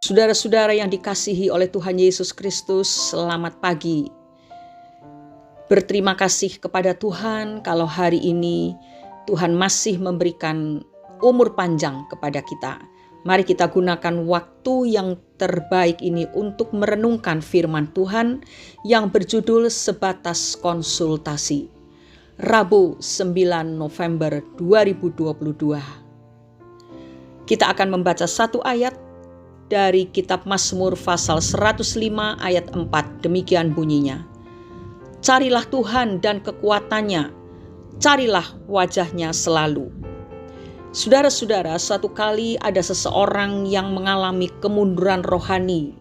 Saudara-saudara yang dikasihi oleh Tuhan Yesus Kristus, selamat pagi. Berterima kasih kepada Tuhan kalau hari ini Tuhan masih memberikan umur panjang kepada kita. Mari kita gunakan waktu yang terbaik ini untuk merenungkan firman Tuhan yang berjudul Sebatas Konsultasi. Rabu 9 November 2022. Kita akan membaca satu ayat dari kitab Mazmur pasal 105 ayat 4, demikian bunyinya. Carilah Tuhan dan kekuatannya, carilah wajahnya selalu. Saudara-saudara, suatu kali ada seseorang yang mengalami kemunduran rohani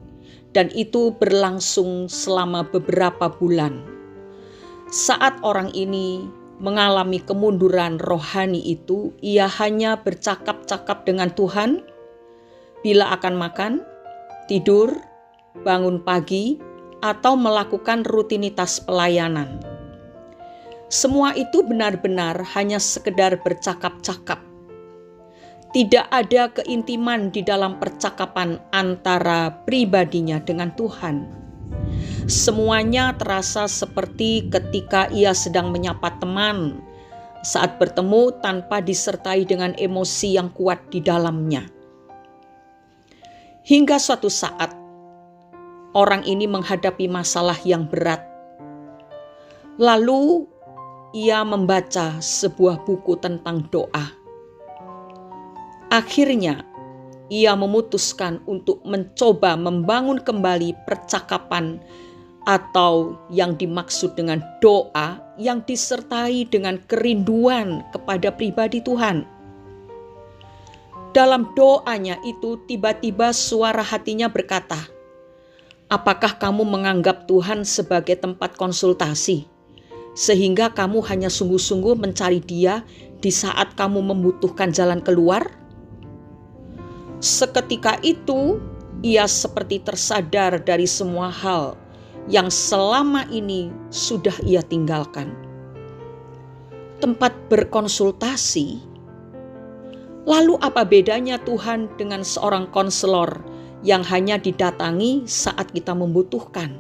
dan itu berlangsung selama beberapa bulan. Saat orang ini mengalami kemunduran rohani itu, ia hanya bercakap-cakap dengan Tuhan bila akan makan, tidur, bangun pagi, atau melakukan rutinitas pelayanan. Semua itu benar-benar hanya sekedar bercakap-cakap. Tidak ada keintiman di dalam percakapan antara pribadinya dengan Tuhan. Semuanya terasa seperti ketika ia sedang menyapa teman saat bertemu tanpa disertai dengan emosi yang kuat di dalamnya. Hingga suatu saat, orang ini menghadapi masalah yang berat. Lalu, ia membaca sebuah buku tentang doa. Akhirnya, ia memutuskan untuk mencoba membangun kembali percakapan atau yang dimaksud dengan doa yang disertai dengan kerinduan kepada pribadi Tuhan. Dalam doanya itu tiba-tiba suara hatinya berkata, "Apakah kamu menganggap Tuhan sebagai tempat konsultasi, sehingga kamu hanya sungguh-sungguh mencari Dia di saat kamu membutuhkan jalan keluar?" Seketika itu, ia seperti tersadar dari semua hal yang selama ini sudah ia tinggalkan. Tempat berkonsultasi. Lalu apa bedanya Tuhan dengan seorang konselor yang hanya didatangi saat kita membutuhkan?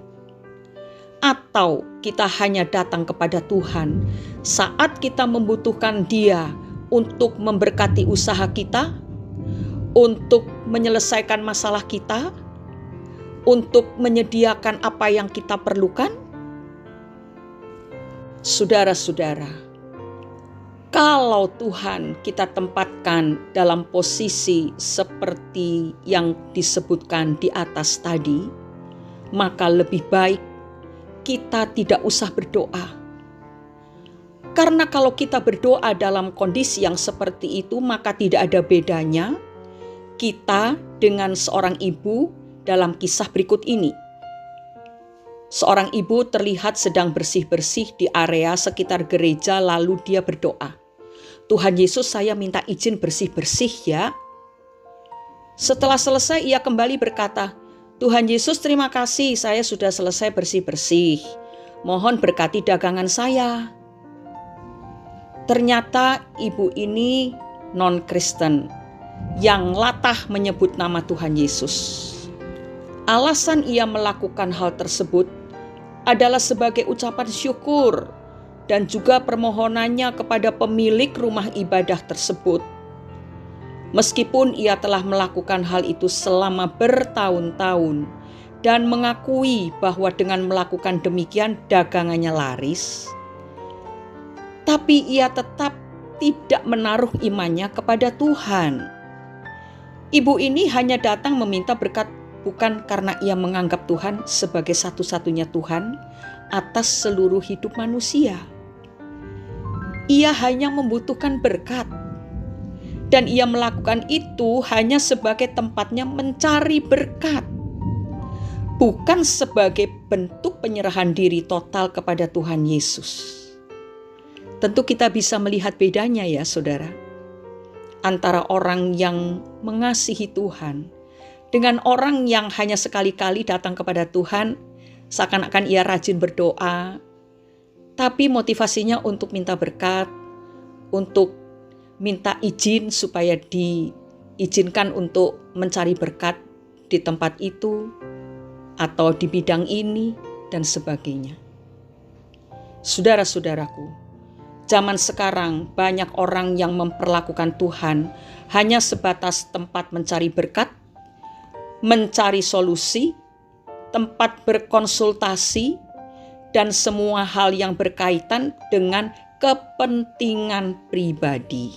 Atau kita hanya datang kepada Tuhan saat kita membutuhkan Dia untuk memberkati usaha kita, untuk menyelesaikan masalah kita, untuk menyediakan apa yang kita perlukan? Saudara-saudara, kalau Tuhan kita tempatkan dalam posisi seperti yang disebutkan di atas tadi, maka lebih baik kita tidak usah berdoa. Karena kalau kita berdoa dalam kondisi yang seperti itu, maka tidak ada bedanya kita dengan seorang ibu dalam kisah berikut ini. Seorang ibu terlihat sedang bersih-bersih di area sekitar gereja, lalu dia berdoa, "Tuhan Yesus, saya minta izin bersih-bersih ya." Setelah selesai ia kembali berkata, "Tuhan Yesus, terima kasih, saya sudah selesai bersih-bersih. Mohon berkati dagangan saya." Ternyata ibu ini non-Kristen yang latah menyebut nama Tuhan Yesus. Alasan ia melakukan hal tersebut adalah sebagai ucapan syukur dan juga permohonannya kepada pemilik rumah ibadah tersebut. Meskipun ia telah melakukan hal itu selama bertahun-tahun dan mengakui bahwa dengan melakukan demikian dagangannya laris, tapi ia tetap tidak menaruh imannya kepada Tuhan. Ibu ini hanya datang meminta berkat bukan karena ia menganggap Tuhan sebagai satu-satunya Tuhan atas seluruh hidup manusia. Ia hanya membutuhkan berkat. Dan ia melakukan itu hanya sebagai tempatnya mencari berkat. Bukan sebagai bentuk penyerahan diri total kepada Tuhan Yesus. Tentu kita bisa melihat bedanya ya saudara. Antara orang yang mengasihi Tuhan dengan orang yang hanya sekali-kali datang kepada Tuhan, seakan-akan ia rajin berdoa, tapi motivasinya untuk minta berkat, untuk minta izin supaya diizinkan untuk mencari berkat di tempat itu atau di bidang ini dan sebagainya. Saudara-saudaraku, zaman sekarang banyak orang yang memperlakukan Tuhan hanya sebatas tempat mencari berkat, mencari solusi, tempat berkonsultasi, dan semua hal yang berkaitan dengan kepentingan pribadi.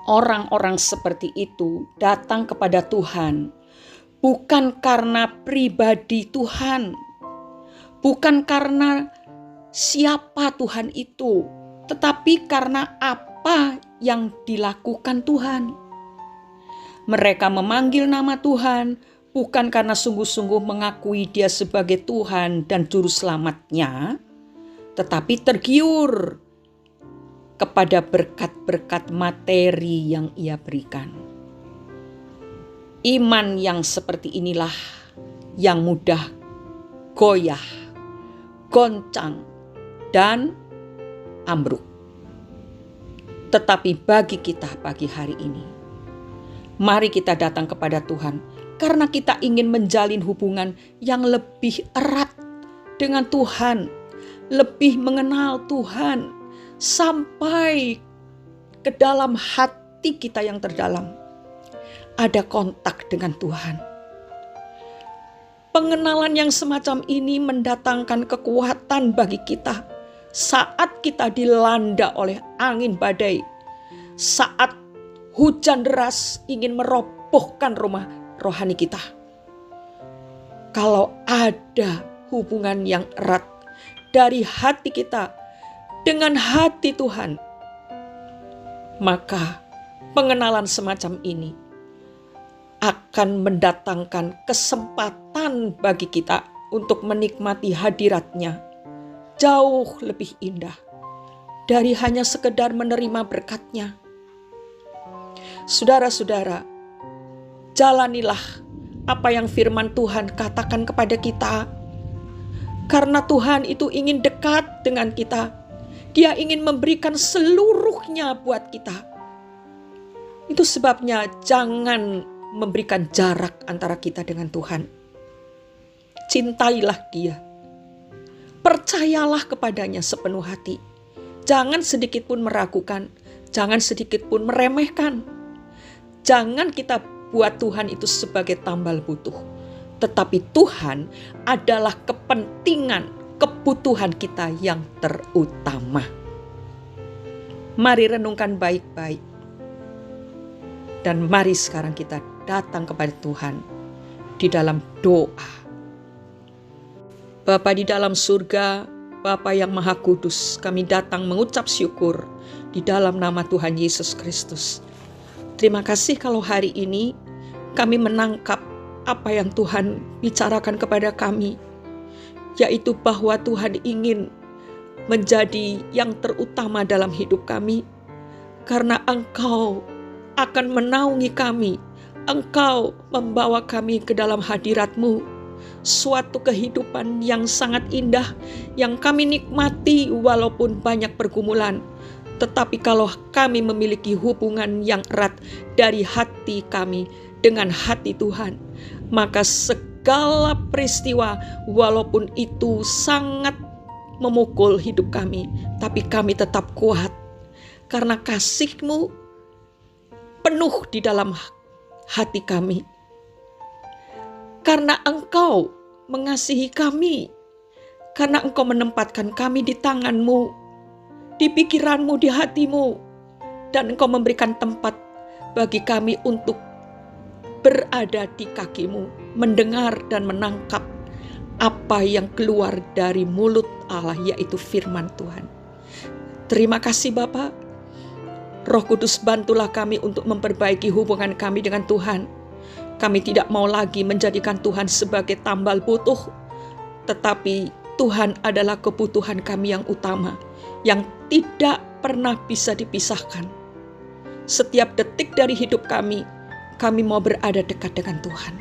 Orang-orang seperti itu datang kepada Tuhan bukan karena pribadi Tuhan, bukan karena siapa Tuhan itu, tetapi karena apa yang dilakukan Tuhan. Mereka memanggil nama Tuhan bukan karena sungguh-sungguh mengakui Dia sebagai Tuhan dan Juru Selamatnya, tetapi tergiur kepada berkat-berkat materi yang Ia berikan. Iman yang seperti inilah yang mudah goyah, goncang, dan ambruk. Tetapi bagi kita pagi hari ini, mari kita datang kepada Tuhan karena kita ingin menjalin hubungan yang lebih erat dengan Tuhan, lebih mengenal Tuhan, sampai ke dalam hati kita yang terdalam. Ada kontak dengan Tuhan. Pengenalan yang semacam ini mendatangkan kekuatan bagi kita saat kita dilanda oleh angin badai, saat hujan deras ingin merobohkan rumah rohani kita. Kalau ada hubungan yang erat dari hati kita dengan hati Tuhan, maka pengenalan semacam ini akan mendatangkan kesempatan bagi kita untuk menikmati hadirat-Nya jauh lebih indah dari hanya sekedar menerima berkat-Nya. Saudara-saudara, jalanilah apa yang firman Tuhan katakan kepada kita. Karena Tuhan itu ingin dekat dengan kita. Dia ingin memberikan seluruhnya buat kita. Itu sebabnya jangan memberikan jarak antara kita dengan Tuhan. Cintailah Dia. Percayalah kepadanya sepenuh hati. Jangan sedikit pun meragukan. Jangan sedikit pun meremehkan. Jangan kita buat Tuhan itu sebagai tambal butuh. Tetapi Tuhan adalah kebutuhan kita yang terutama. Mari renungkan baik-baik. Dan mari sekarang kita datang kepada Tuhan di dalam doa. Bapa di dalam surga, Bapa yang Maha Kudus, kami datang mengucap syukur di dalam nama Tuhan Yesus Kristus. Terima kasih kalau hari ini kami menangkap apa yang Tuhan bicarakan kepada kami, yaitu bahwa Tuhan ingin menjadi yang terutama dalam hidup kami, karena Engkau akan menaungi kami. Engkau membawa kami ke dalam hadirat-Mu, suatu kehidupan yang sangat indah, yang kami nikmati walaupun banyak pergumulan. Tetapi kalau kami memiliki hubungan yang erat dari hati kami dengan hati Tuhan, maka segala peristiwa walaupun itu sangat memukul hidup kami, tapi kami tetap kuat. Karena kasih-Mu penuh di dalam hati kami. Karena Engkau mengasihi kami. Karena Engkau menempatkan kami di tangan-Mu, di pikiran-Mu, di hati-Mu. Dan Engkau memberikan tempat bagi kami untuk berada di kaki-Mu, mendengar dan menangkap apa yang keluar dari mulut Allah, yaitu firman Tuhan. Terima kasih Bapa. Roh Kudus, bantulah kami untuk memperbaiki hubungan kami dengan Tuhan. Kami tidak mau lagi menjadikan Tuhan sebagai tambal butuh, tetapi Tuhan adalah kebutuhan kami yang utama, yang tidak pernah bisa dipisahkan. Setiap detik dari hidup kami mau berada dekat dengan Tuhan.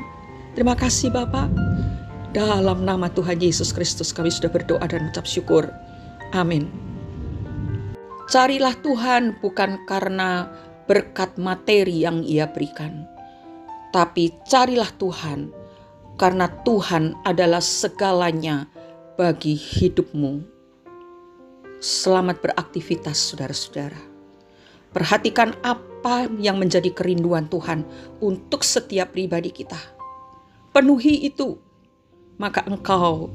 Terima kasih Bapa. Dalam nama Tuhan Yesus Kristus kami sudah berdoa dan mengucap syukur. Amin. Carilah Tuhan bukan karena berkat materi yang Ia berikan, tapi carilah Tuhan, karena Tuhan adalah segalanya bagi hidupmu. Selamat beraktivitas saudara-saudara. Perhatikan apa yang menjadi kerinduan Tuhan untuk setiap pribadi kita. Penuhi itu, maka engkau,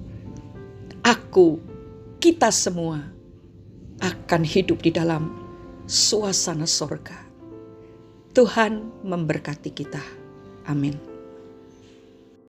aku, kita semua akan hidup di dalam suasana sorga. Tuhan memberkati kita. Amin.